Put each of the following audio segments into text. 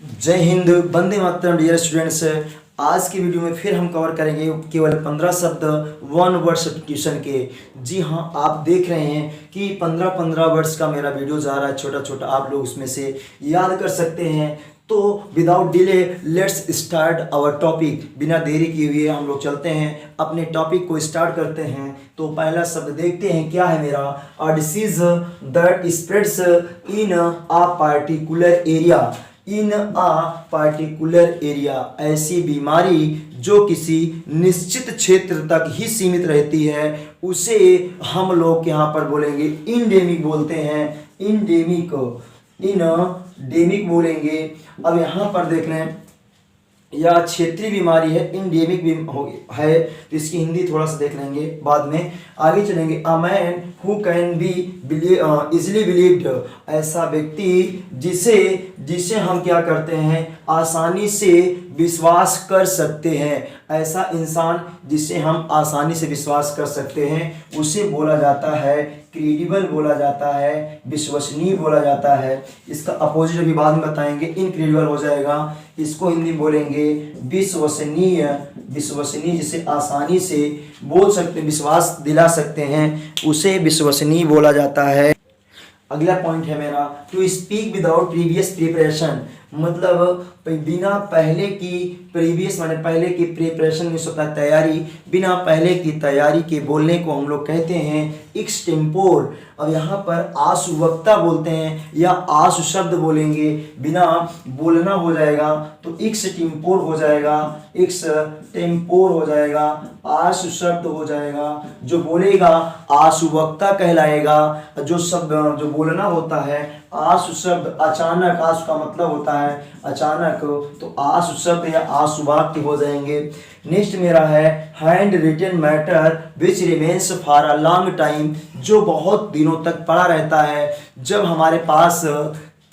जय Hind, Vande Mataram. Dear students, आज की वीडियो में फिर हम कवर करेंगे केवल 15 शब्द वन वर्ड सब्स्टिट्यूशन के। जी हाँ, आप देख रहे हैं कि 15-15 वर्ड्स का मेरा वीडियो जा रहा है, छोटा छोटा। आप लोग उसमें से याद कर सकते हैं। तो without delay let's start our topic. बिना देरी किए हुए हम लोग चलते हैं, अपने टॉपिक को स्टार्ट करते हैं। तो पहला शब्द देखते हैं क्या है मेरा। A disease that spreads in a particular area. In a particular area, ऐसी बीमारी जो किसी निश्चित क्षेत्र तक ही सीमित रहती है, उसे हम लोग यहाँ पर बोलेंगे इंडेमिक बोलते हैं। इंडेमिक, इंडेमिक बोलेंगे। अब यहाँ पर देख लें, यह क्षेत्रीय बीमारी है, इंडेमिक भी है, तो इसकी हिंदी थोड़ा सा देख लेंगे, बाद में आगे चलेंगे। अ man who can be easily believed, ऐसा व्यक्ति जिसे जिसे हम क्या करते हैं, आसानी से विश्वास कर सकते हैं। ऐसा इंसान जिसे हम आसानी से विश्वास कर सकते हैं, उसे बोला जाता है क्रेडिबल, बोला जाता है विश्वसनीय, बोला जाता है। इसका अपोजिट अभी बाद में बताएंगे, इनक्रेडिबल हो जाएगा। इसको हिंदी बोलेंगे विश्वसनीय। विश्वसनीय जिसे आसानी से बोल सकते, विश्वास दिला सकते हैं, उसे विश्वसनीय बोला जाता है। अगला पॉइंट है मेरा, to speak without previous preparation. मतलब बिना पहले की प्रीवियस माने पहले की प्रिपरेशन में होता है तैयारी, बिना पहले की तैयारी के बोलने को हम लोग कहते हैं एक्सटेम्पोर। अब यहाँ पर आशु वक्ता बोलते हैं या आशु शब्द बोलेंगे, बिना बोलना हो जाएगा तो एक्सटेम्पोर हो जाएगा, एक्सटेम्पोर हो जाएगा, आशु शब्द हो जाएगा। जो बोलेगा आशु वक्ता कहलाएगा। जो शब्द जो बोलना होता है आशु शब्द, अचानक, आशु का मतलब होता है अचानक, तो आशु शब्द या आशु वाक्य हो जाएंगे। नेक्स्ट मेरा है handwritten matter which remains for a long time, जो बहुत दिनों तक पड़ा रहता है। जब हमारे पास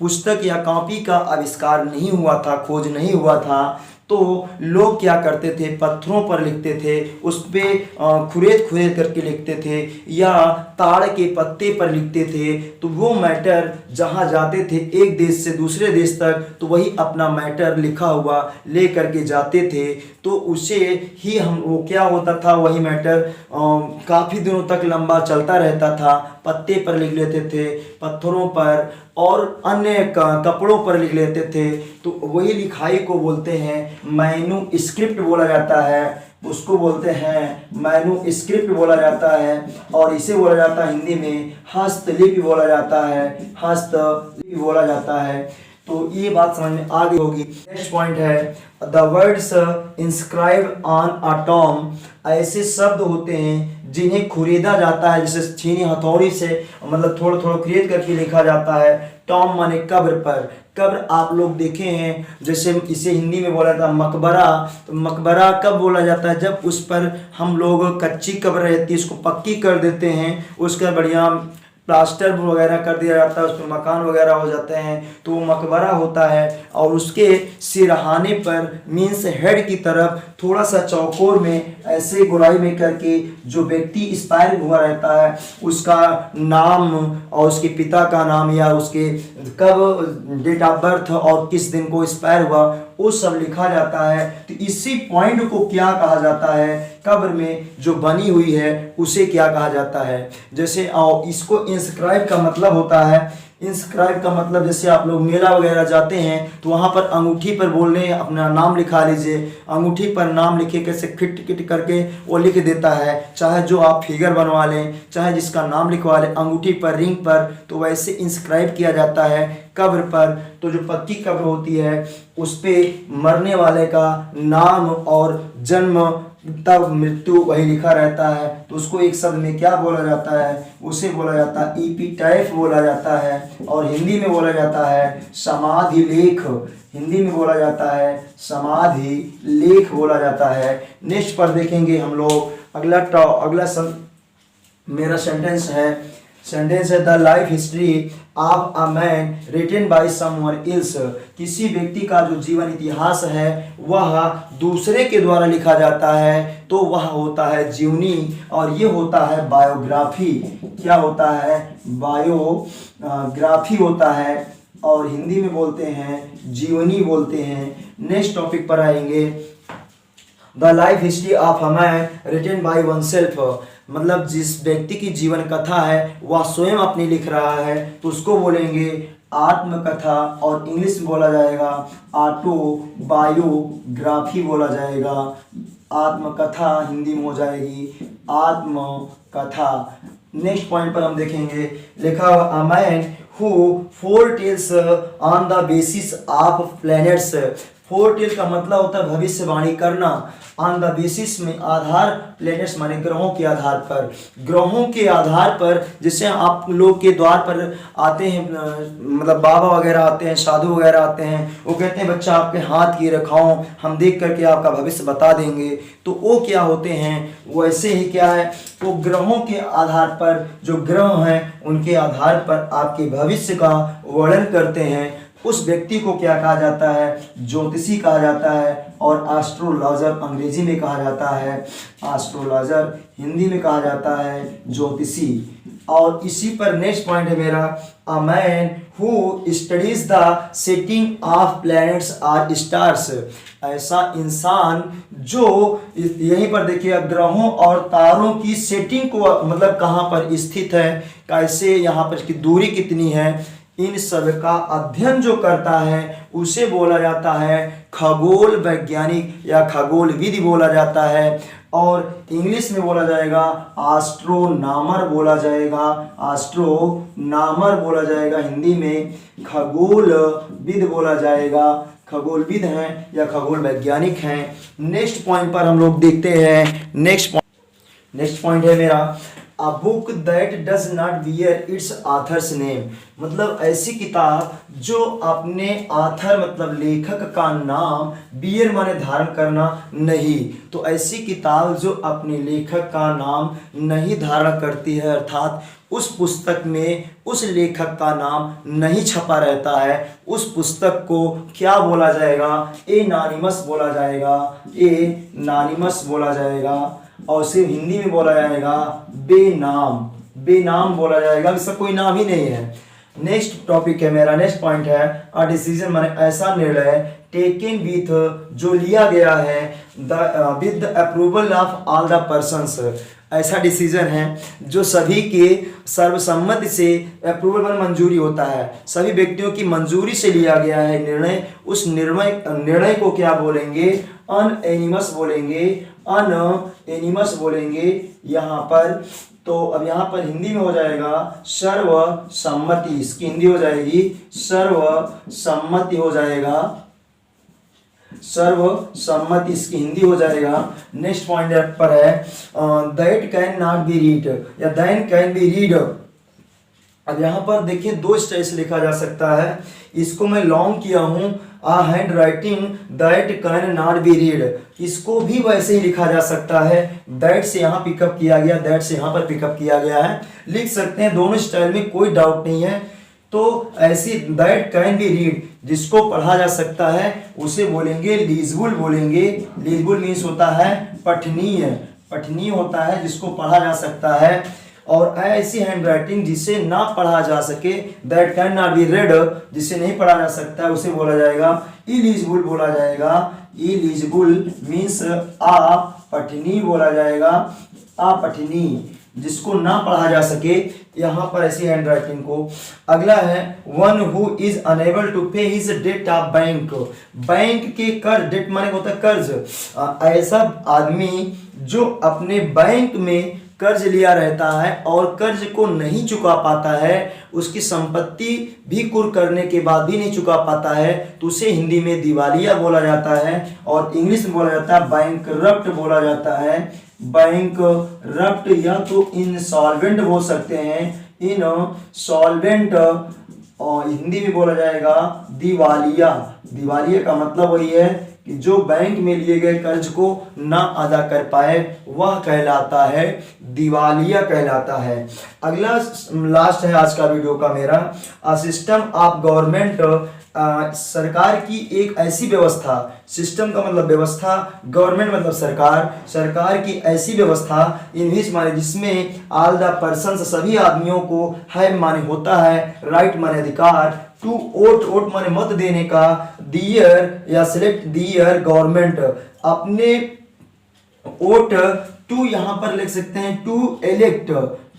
पुस्तक या कॉपी का आविष्कार नहीं हुआ था, खोज नहीं हुआ था, तो लोग क्या करते थे, पत्थरों पर लिखते थे, उस पर खुरेद खुरेद करके लिखते थे, या ताड़ के पत्ते पर लिखते थे। तो वो मैटर जहाँ जाते थे एक देश से दूसरे देश तक, तो वही अपना मैटर लिखा हुआ ले करके जाते थे। तो उसे ही हम वो क्या होता था, वही मैटर काफ़ी दिनों तक लंबा चलता रहता था। पत्ते पर लिख लेते थे, पत्थरों पर और अन्य कपड़ों पर लिख लेते थे। तो वही लिखाई को बोलते हैं मैन्युस्क्रिप्ट बोला जाता है, उसको बोलते हैं मैन्युस्क्रिप्ट बोला जाता है। और इसे बोला जाता है हिंदी में हस्तलिपि बोला जाता है, हस्तलिपि बोला जाता है। तो ये बात समझ में आ गई होगी। नेक्स्ट पॉइंट है the words inscribe on a Tom, ऐसे शब्द होते हैं जिन्हें खुरेदा जाता है, जैसे छीनी हथौड़ी से, मतलब थोड़ा थोड़ा खुरेद करके लिखा जाता है। टॉम माने कब्र पर। कब्र आप लोग देखे हैं, जैसे इसे हिंदी में बोला जाता है मकबरा। तो मकबरा कब बोला जाता है, जब उस पर हम लोग कच्ची कब्र रहती है उसको पक्की कर देते हैं, उसका बढ़िया प्लास्टर वगैरह कर दिया जाता है, उस पर मकान वगैरह हो जाते हैं, तो वो मकबरा होता है। और उसके सिरहाने पर मीन्स हेड की तरफ थोड़ा सा चौकोर में ऐसे गोलाई में करके जो व्यक्ति एक्सपायर हुआ रहता है उसका नाम और उसके पिता का नाम या उसके कब डेट ऑफ बर्थ और किस दिन को एक्सपायर हुआ वो सब लिखा जाता है। तो इसी पॉइंट को क्या कहा जाता है, कब्र में जो बनी हुई है उसे क्या कहा जाता है। जैसे इसको इंस्क्राइब का मतलब होता है, इंस्क्राइब का मतलब जैसे आप लोग मेला वगैरह जाते हैं तो वहाँ पर अंगूठी पर बोल रहे हैं अपना नाम लिखा लीजिए, अंगूठी पर नाम लिखे कैसे खिट खिट करके वो लिख देता है, चाहे जो आप फिगर बनवा लें, चाहे जिसका नाम लिखवा लें अंगूठी पर, रिंग पर, तो वैसे इंस्क्राइब किया जाता है कब्र पर। तो जो पक्की कब्र होती है उस पे मरने वाले का नाम और जन्म तब मृत्यु वही लिखा रहता है, तो उसको एक शब्द में क्या बोला जाता है, उसे बोला जाता है एपिटैफ बोला जाता है। और हिंदी में बोला जाता है समाधि लेख, हिंदी में बोला जाता है समाधि लेख बोला जाता है। नेक्स्ट पर देखेंगे हम लोग अगला मेरा सेंटेंस है the life history of a man written by someone else, किसी व्यक्ति का जो जीवन इतिहास है वह दूसरे के द्वारा लिखा जाता है तो वह होता है जीवनी, और ये होता है बायोग्राफी। क्या होता है, बायोग्राफी होता है। और हिंदी में बोलते हैं जीवनी बोलते हैं। नेक्स्ट टॉपिक पर आएंगे, the life history of a man written by oneself, मतलब जिस व्यक्ति की जीवन कथा है वह स्वयं अपनी लिख रहा है तो उसको बोलेंगे आत्मकथा, और इंग्लिश में बोला जाएगा ऑटोबायोग्राफी बोला जाएगा। आत्मकथा हिंदी में हो जाएगी आत्मकथा। नेक्स्ट पॉइंट पर हम देखेंगे, लिखा हुआ a man who foretells on the basis of planets. Foretell का मतलब होता है भविष्यवाणी करना, ऑन द बेसिस में आधार, प्लैनेट्स माने ग्रहों के आधार पर। ग्रहों के आधार पर जैसे आप लोग के द्वार पर आते हैं, मतलब बाबा वगैरह आते हैं, साधु वगैरह आते हैं, वो कहते हैं बच्चा आपके हाथ की रखाओ, हम देख करके आपका भविष्य बता देंगे। तो वो क्या होते हैं, वैसे ही क्या है, वो ग्रहों के आधार पर, जो ग्रह हैं उनके आधार पर आपके भविष्य का वर्णन करते हैं। उस व्यक्ति को क्या कहा जाता है, ज्योतिषी कहा जाता है, और एस्ट्रोलॉजर अंग्रेजी में कहा जाता है, एस्ट्रोलॉजर हिंदी में कहा जाता है ज्योतिषी। और इसी पर नेक्स्ट पॉइंट है मेरा, अ man who studies the setting of planets और स्टार्स। ऐसा इंसान जो यहीं पर देखिए ग्रहों और तारों की सेटिंग को, मतलब कहाँ पर स्थित है, कैसे यहाँ पर की दूरी कितनी है, इन सब का अध्ययन जो करता है उसे बोला जाता है खगोल वैज्ञानिक या खगोलविद बोला जाता है। और इंग्लिश में बोला जाएगा एस्ट्रोनॉमर बोला जाएगा, एस्ट्रोनॉमर बोला जाएगा, हिंदी में खगोलविद बोला जाएगा। खगोलविद हैं या खगोल वैज्ञानिक हैं। नेक्स्ट पॉइंट पर हम लोग देखते हैं, नेक्स्ट पॉइंट है मेरा, a book that does not bear it's author's name, मतलब ऐसी किताब जो अपने ऑथर मतलब लेखक का नाम, बियर माने धारण करना, नहीं, तो ऐसी किताब जो अपने लेखक का नाम नहीं धारण करती है, अर्थात उस पुस्तक में उस लेखक का नाम नहीं छपा रहता है, उस पुस्तक को क्या बोला जाएगा, एनॉनिमस बोला जाएगा, एनॉनिमस बोला जाएगा। और सिर्फ हिंदी में बोला जाएगा बेनाम, बेनाम बोला जाएगा, इसका कोई नाम ही नहीं है। नेक्स्ट टॉपिक है मेरा, नेक्स्ट पॉइंट है, अ डिसीजन माने ऐसा निर्णय, टेकन विथ जो लिया गया है, with the approval of all the persons, ऐसा डिसीजन है जो सभी के सर्वसम्मति से, अप्रूवल माने मंजूरी होता है, सभी व्यक्तियों की मंजूरी से लिया गया है निर्णय। उस निर्णय को क्या बोलेंगे, अनएनिमस बोलेंगे, अनएनिमस बोलेंगे यहाँ पर। तो अब यहाँ पर हिंदी में हो जाएगा सर्वसम्मति, इसकी हिंदी हो जाएगी सर्वसम्मति हो जाएगा, सर्वसम्मति इसकी हिंदी हो जाएगा। नेक्स्ट पॉइंट पर है that can not be read या दैन कैन बी रीड। अब यहाँ पर देखिए दो स्टाइल से लिखा जा सकता है, इसको मैं लॉन्ग किया हूँ, a handwriting that can not be read, इसको भी वैसे ही लिखा जा सकता है, दैट से यहाँ पिकअप किया गया, दैट से यहाँ पर पिकअप किया गया है, लिख सकते हैं दोनों स्टाइल में, कोई डाउट नहीं है। तो ऐसी दैट कैन बी रीड जिसको पढ़ा जा सकता है उसे बोलेंगे लीजिबल बोलेंगे। लीजिबल मीन्स होता है पठनीय, पठनीय होता है जिसको पढ़ा जा सकता है। और ऐसी हैंड राइटिंग जिसे ना पढ़ा जा सके, that can not B red, जिसे नहीं पढ़ा जा सकता है उसे बोला जाएगा इलीजिबल बोला जाएगा। इलीजिबल मीन्स अपठनीय बोला जाएगा, अपठनीय जिसको ना पढ़ा जा सके, यहाँ पर ऐसी हैंड राइटिंग को। अगला है one who is unable to pay his debt of bank, bank के कर्ज, डेट माने होता है कर्ज, ऐसा आदमी जो अपने बैंक में कर्ज लिया रहता है और कर्ज को नहीं चुका पाता है, उसकी संपत्ति भी कुर्क करने के बाद भी नहीं चुका पाता है, तो उसे हिंदी में दिवालिया बोला जाता है और इंग्लिश में बोला जाता है बैंकरप्ट बोला जाता है। बैंकरप्ट या तो इंसॉल्वेंट बोल सकते हैं, इनसॉल्वेंट, और हिंदी में बोला जाएगा दिवालिया। दिवालिया का मतलब वही है कि जो बैंक में लिए गए कर्ज को ना अदा कर पाए वह कहलाता है दिवालिया कहलाता है। अगला लास्ट है आज का वीडियो का मेरा, अ सिस्टम ऑफ गवर्नमेंट, सरकार की एक ऐसी व्यवस्था, सिस्टम का मतलब व्यवस्था, गवर्नमेंट मतलब सरकार, सरकार की ऐसी व्यवस्था इन विच माने जिसमें ऑल द पर्सन्स सभी आदमियों को, है माने होता है, राइट माने अधिकार, टू वोट, वोट माने मत देने का, दियर या सिलेक्ट दियर गवर्नमेंट, अपने वोट, टू यहाँ पर लिख सकते हैं टू इलेक्ट,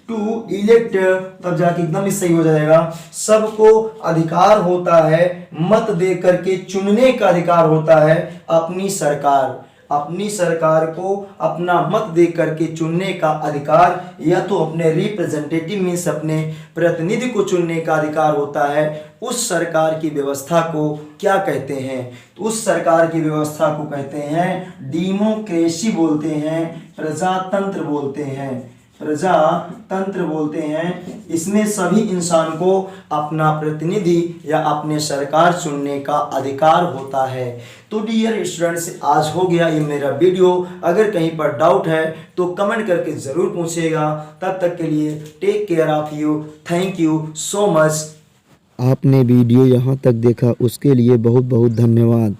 टू इलेक्ट, तब जाके एकदम ही सही हो जाएगा। सबको अधिकार होता है मत दे करके चुनने का अधिकार होता है अपनी सरकार, अपनी सरकार को अपना मत दे करके चुनने का अधिकार, या तो अपने रिप्रेजेंटेटिव मीन्स अपने प्रतिनिधि को चुनने का अधिकार होता है। उस सरकार की व्यवस्था को क्या कहते हैं? तो उस सरकार की व्यवस्था को कहते हैं डेमोक्रेसी बोलते हैं, प्रजातंत्र बोलते हैं, प्रजातंत्र बोलते हैं। इसमें सभी इंसान को अपना प्रतिनिधि या अपने सरकार चुनने का अधिकार होता है। तो डियर स्टूडेंट्स, आज हो गया ये मेरा वीडियो। अगर कहीं पर डाउट है तो कमेंट करके ज़रूर पूछिएगा। तब तक के लिए take care of you, thank you so much. आपने वीडियो यहाँ तक देखा उसके लिए बहुत बहुत धन्यवाद।